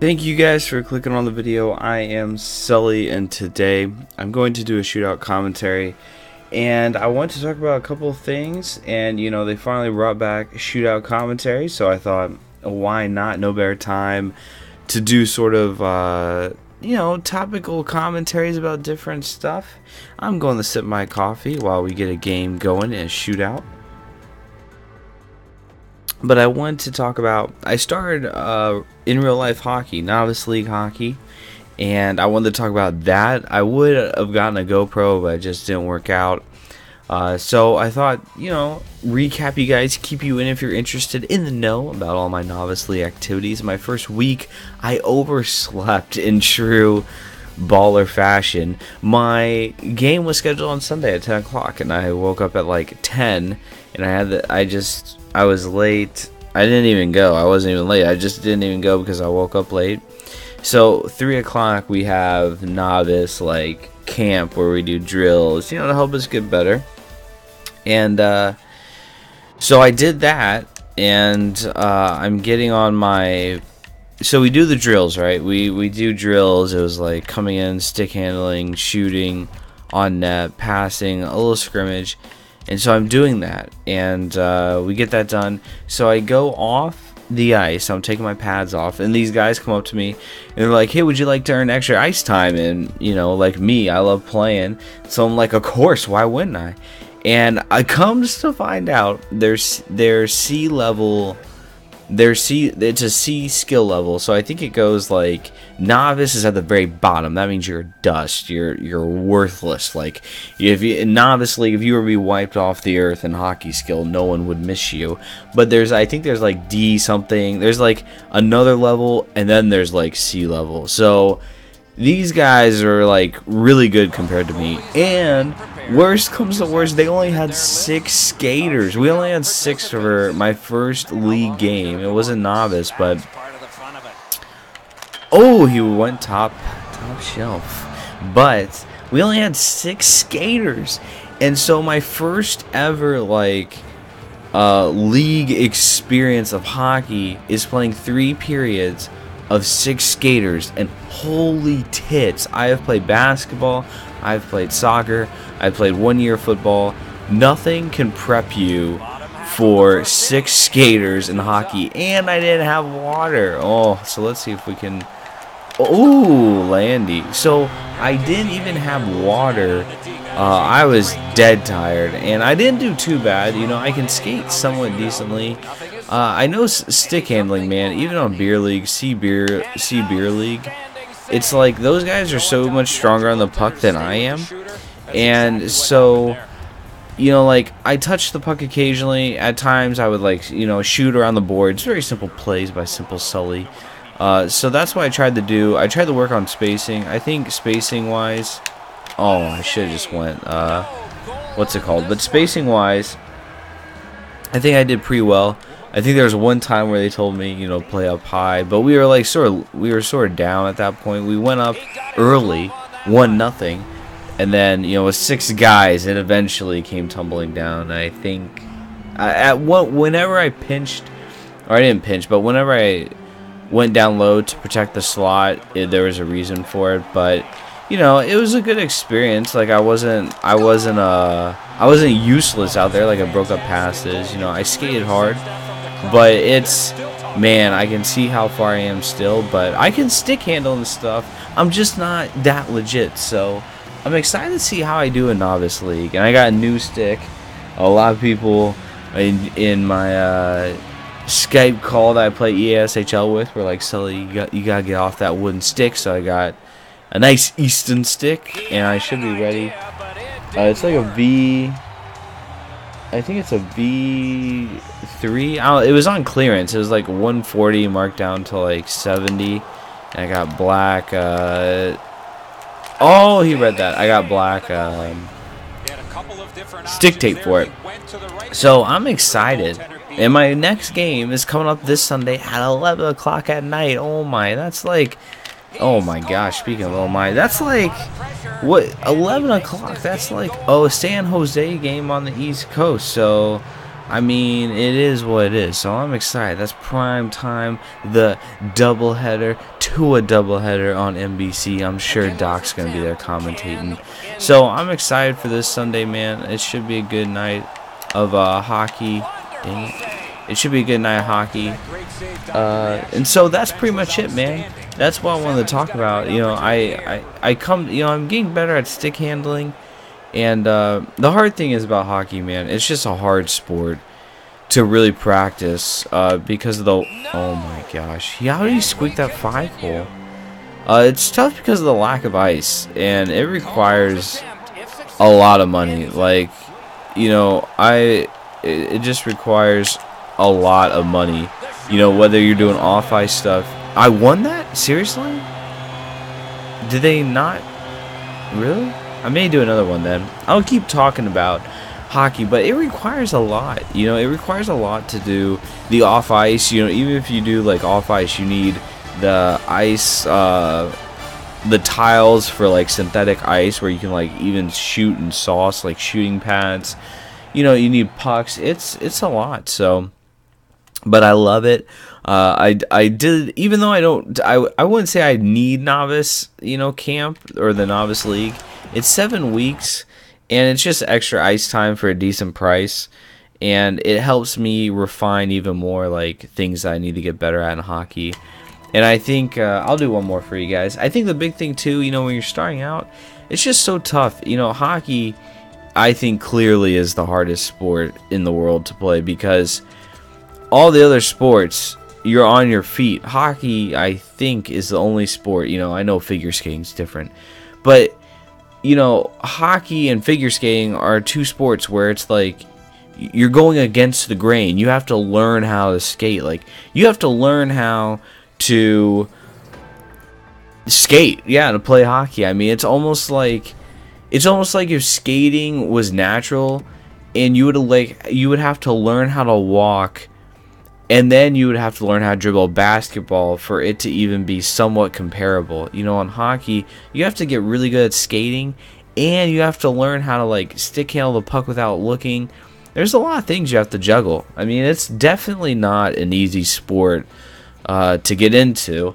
Thank you guys for clicking on the video. I am Sully, and today I'm going to do a shootout commentary, and I want to talk about a couple of things. And they finally brought back shootout commentary, so I thought, why not? No better time to do sort of topical commentaries about different stuff. I'm going to sip my coffee while we get a game going in a shootout. But I want to talk about, I started in real life hockey, Novice League hockey, and I wanted to talk about that. I would have gotten a GoPro, but it just didn't work out. So I thought, recap you guys, keep you in if you're interested in the know about all my Novice League activities. My first week, I overslept in true baller fashion. My game was scheduled on Sunday at 10 o'clock, and I woke up at like 10, and I was late. I didn't even go. I wasn't even late. I just didn't even go because I woke up late. So 3 o'clock we have Novice camp where we do drills, to help us get better. And so I did that, and I'm getting on my. So we do the drills, right? We do drills. It was like coming in, stick handling, shooting on net, passing, a little scrimmage. And so I'm doing that, and we get that done. So I go off the ice. I'm taking my pads off, and these guys come up to me, and they're like, "Hey, would you like to earn extra ice time?" And like me, I love playing, so I'm like, "Of course, why wouldn't I?" And I comes to find out their C level. It's a C skill level, so I think it goes like novice is at the very bottom. That means you're dust. You're worthless. Like in novice league, if you were to be wiped off the earth in hockey skill, no one would miss you. But I think there's like D something. There's like another level, and then there's like C level. So these guys are like really good compared to me. And worst comes to worst, they only had 6 skaters. We only had 6 for my first league game. It wasn't novice, but he went top shelf. But we only had 6 skaters, and so my first ever league experience of hockey is playing 3 periods of 6 skaters, and holy tits, I have played basketball, I've played soccer, I've played 1 year football. Nothing can prep you for 6 skaters in hockey, and I didn't have water. So let's see if we can. Landy. So I didn't even have water. I was dead tired, and I didn't do too bad. I can skate somewhat decently. I know stick handling, man. Even on beer league, C beer league, it's like those guys are so much stronger on the puck than I am, and so I touch the puck occasionally. At times I would shoot around the boards. Very simple plays by Simple Sully. So that's what I tried to do. I tried to work on spacing. I think spacing wise, I should have just went what's it called? But spacing wise, I think I did pretty well. I think there was one time where they told me, play up high, but we were sort of down at that point. We went up early, 1-0, and then with 6 guys, it eventually came tumbling down. I think whenever I pinched, or I didn't pinch, but whenever I went down low to protect the slot, there was a reason for it. But it was a good experience. Like I wasn't useless out there. Like I broke up passes. I skated hard. But I can see how far I am still, but I can stick handle and stuff. I'm just not that legit, so I'm excited to see how I do in Novice League. And I got a new stick. A lot of people in my Skype call that I play ESHL with were like, Sully, you gotta get off that wooden stick. So I got a nice Easton stick, and I should be ready. It's like a V. I think it's a V3. It was on clearance. It was like 140 marked down to like 70. And I got black. He read that. I got black stick tape for it. So I'm excited. And my next game is coming up this Sunday at 11 o'clock at night. That's like Oh my gosh, speaking of oh my, that's like, what, 11 o'clock? That's like, oh, a San Jose game on the East Coast. So I mean, it is what it is, so I'm excited. That's prime time, the doubleheader to a doubleheader on NBC. I'm sure Doc's going to be there commentating. So I'm excited for this Sunday, man. It should be a good night of hockey. Dang it. It should be a good night of hockey. And so that's pretty much it, man. That's what I wanted to talk about. You know, I'm getting better at stick handling. And the hard thing is about hockey, man, it's just a hard sport to really practice because of the... Oh my gosh. How did he squeak that 5-hole? It's tough because of the lack of ice, and it requires a lot of money. Like, you know, it just requires a lot of money. You know, whether you're doing off-ice stuff. I won that? Seriously? Did they not? Really? I may do another one then. I'll keep talking about hockey, but it requires a lot. You know, it requires a lot to do the off ice. You know, even if you do like off ice, you need the ice, the tiles for like synthetic ice where you can like even shoot and sauce, like shooting pads. You know, you need pucks. It's a lot. So, but I love it. I did, even though I wouldn't say I need novice, you know, camp or the novice league. It's 7 weeks, and it's just extra ice time for a decent price, and it helps me refine even more, like, things that I need to get better at in hockey. And I think, I'll do one more for you guys. I think the big thing, too, you know, when you're starting out, it's just so tough. You know, hockey, I think, clearly is the hardest sport in the world to play, because all the other sports, you're on your feet. Hockey, I think, is the only sport, you know, I know figure skating's different, but... You know, hockey and figure skating are two sports where it's like you're going against the grain. You have to learn how to skate. Like, you have to learn how to skate, yeah, to play hockey. I mean, it's almost like if skating was natural and you would have to learn how to walk, and then you would have to learn how to dribble a basketball for it to even be somewhat comparable. You know, on hockey, you have to get really good at skating, and you have to learn how to, like, stick handle the puck without looking. There's a lot of things you have to juggle. I mean, it's definitely not an easy sport to get into.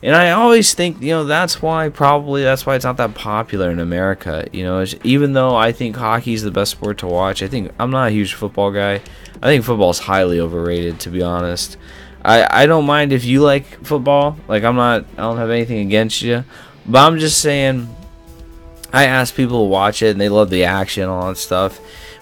And I always think, you know, that's why it's not that popular in America. You know, even though I think hockey is the best sport to watch, I'm not a huge football guy. I think football is highly overrated, to be honest. I don't mind if you like football. Like, I don't have anything against you. But I'm just saying, I ask people to watch it, and they love the action and all that stuff.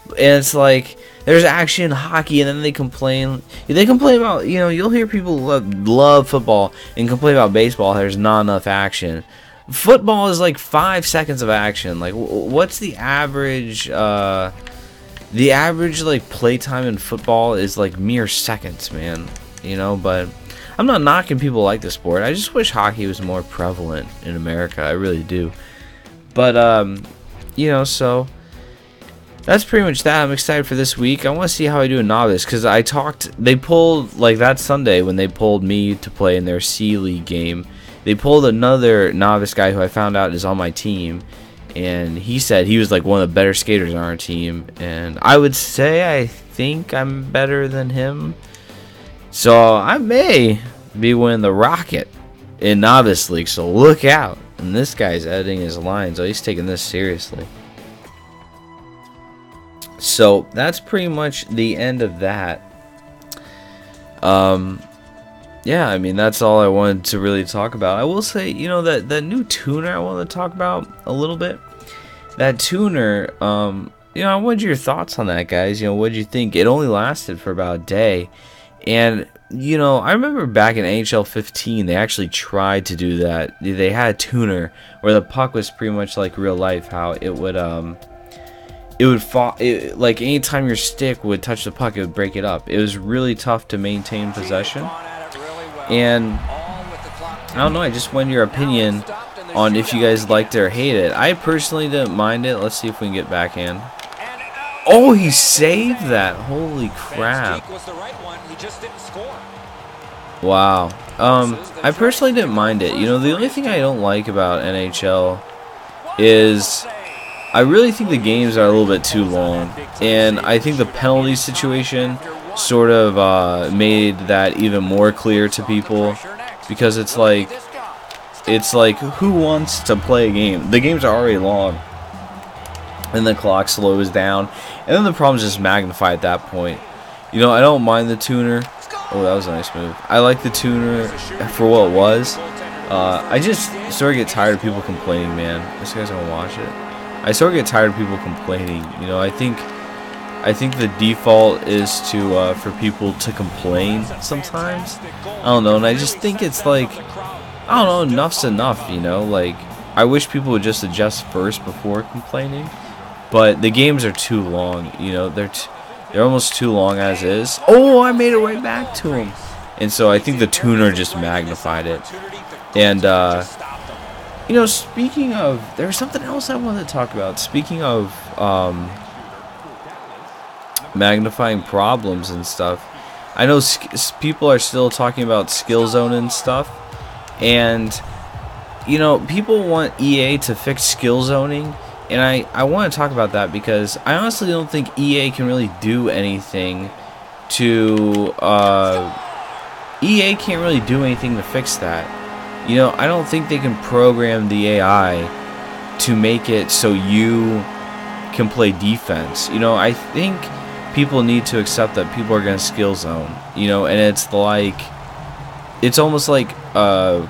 And it's like, there's action in hockey, and then they complain. They complain about, you know, you'll hear people love football and complain about baseball. There's not enough action. Football is like 5 seconds of action. Like, what's the average? The average, like, playtime in football is like mere seconds, man. You know, but I'm not knocking people like the sport. I just wish hockey was more prevalent in America. I really do. But you know, so that's pretty much that. I'm excited for this week. I want to see how I do in novice, because they pulled, like, that Sunday when they pulled me to play in their C League game. They pulled another novice guy who I found out is on my team, and he said he was like one of the better skaters on our team, and I would say I think I'm better than him. So I may be winning the Rocket in Novice League, so look out. And this guy's editing his lines. Oh, he's taking this seriously. So that's pretty much the end of that. Yeah, I mean, that's all I wanted to really talk about. I will say, you know, that new tuner I wanted to talk about a little bit. That tuner, you know, what are your thoughts on that, guys? You know, what did you think? It only lasted for about a day. And, you know, I remember back in NHL 15, they actually tried to do that. They had a tuner where the puck was pretty much like real life, how it would fall, like anytime your stick would touch the puck, it would break it up. It was really tough to maintain possession. And I don't know, I just want your opinion on if you guys liked it or hated it. I personally didn't mind it. Let's see if we can get backhand. Oh, he saved that. Holy crap. Wow. I personally didn't mind it. You know, the only thing I don't like about NHL is I really think the games are a little bit too long, and I think the penalty situation sort of made that even more clear to people, because it's like who wants to play a game? The games are already long, and the clock slows down, and then the problems just magnify at that point. You know, I don't mind the tuner. Oh, that was a nice move. I like the tuner for what it was. I just sort of get tired of people complaining, man. This guy's gonna watch it. I sort of get tired of people complaining. You know, I think the default is to for people to complain sometimes. I don't know, and I just think it's like, I don't know, enough's enough. You know, like, I wish people would just adjust first before complaining. But the games are too long. You know, they're almost too long as is. Oh, I made it right back to him. And so I think the tuner just magnified it. And you know, speaking of, there's something else I wanted to talk about. Speaking of magnifying problems and stuff, I know people are still talking about Skillzone and stuff, and you know, people want EA to fix skill zoning, and I want to talk about that because I honestly don't think EA can really do anything to EA can't really do anything to fix that. You know, I don't think they can program the AI to make it so you can play defense. You know, I think people need to accept that people are going to skill zone. You know, and it's like, it's almost like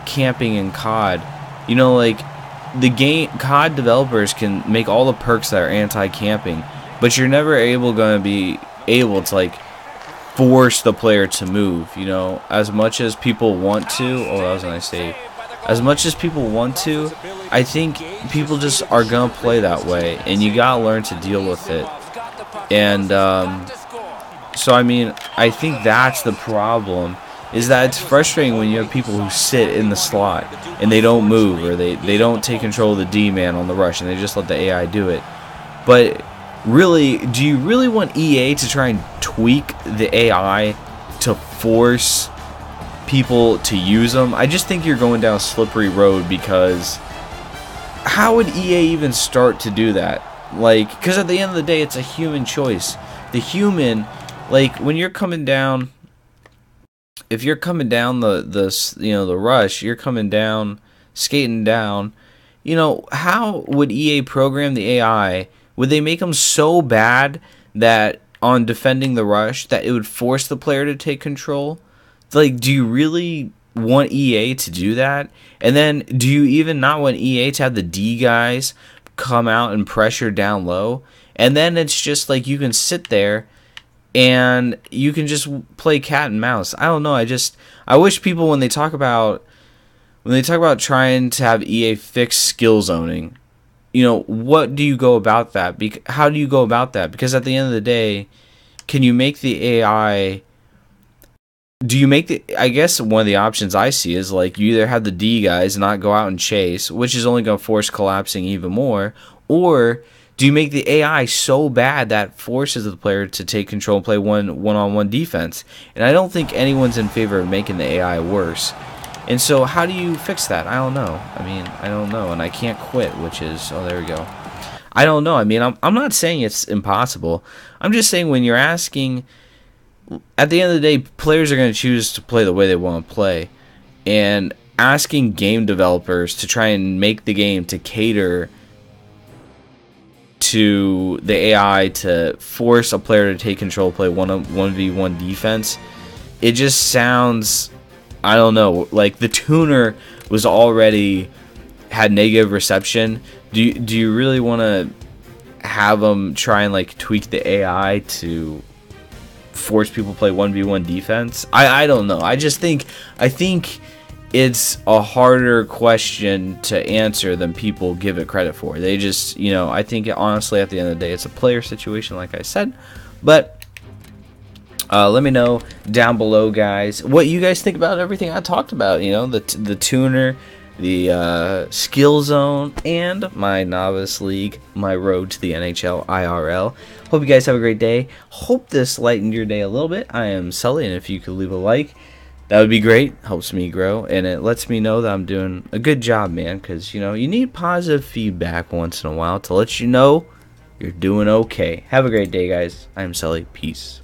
camping in COD. You know, like, the game COD developers can make all the perks that are anti-camping, but you're never going to be able to, like, force the player to move. You know, as much as people want to. Oh, that was a nice save. As much as people want to, I think people just are gonna play that way, and you gotta learn to deal with it. And so I mean, I think that's the problem, is that it's frustrating when you have people who sit in the slot and they don't move, or they don't take control of the D-man on the rush and they just let the AI do it. But really, do you really want EA to try and tweak the AI to force people to use them? I just think you're going down a slippery road, because how would EA even start to do that? Like, because at the end of the day, it's a human choice. The human, like, when you're coming down, if you're coming down the you know, the rush, you're coming down, skating down, you know, how would EA program the AI? Would they make them so bad that on defending the rush that it would force the player to take control? Like, do you really want EA to do that? And then, do you even not want EA to have the D guys come out and pressure down low? And then it's just like, you can sit there and you can just play cat and mouse. I don't know. I wish people, when they talk about trying to have EA fix skill zoning, you know, what do you go about that? How do you go about that? Because at the end of the day, can you make the AI? Do you make the? I guess one of the options I see is, like, you either have the D guys not go out and chase, which is only going to force collapsing even more, or do you make the AI so bad that forces the player to take control and play one-on-one defense? And I don't think anyone's in favor of making the AI worse. And so, how do you fix that? I don't know. I mean, I don't know, and I can't quit, which is, oh, there we go. I don't know. I mean, I'm not saying it's impossible. I'm just saying, when you're asking, at the end of the day, players are going to choose to play the way they want to play. And asking game developers to try and make the game to cater to the AI to force a player to take control, play 1v1 defense, it just sounds, I don't know, like the tuner was already had negative reception. Do you really want to have them try and, like, tweak the AI to force people to play 1v1 defense? I don't know. I think it's a harder question to answer than people give it credit for. They just, you know, I think honestly at the end of the day, it's a player situation, like I said. But let me know down below, guys, what you guys think about everything I talked about. You know, the tuner, the skill zone, and my Novice League, my road to the NHL IRL. Hope you guys have a great day. Hope this lightened your day a little bit. I am Sully, and if you could leave a like, That would be great. Helps me grow, and it lets me know that I'm doing a good job, man. Because you need positive feedback once in a while to let you know you're doing okay. Have a great day, guys. I'm Sully. Peace.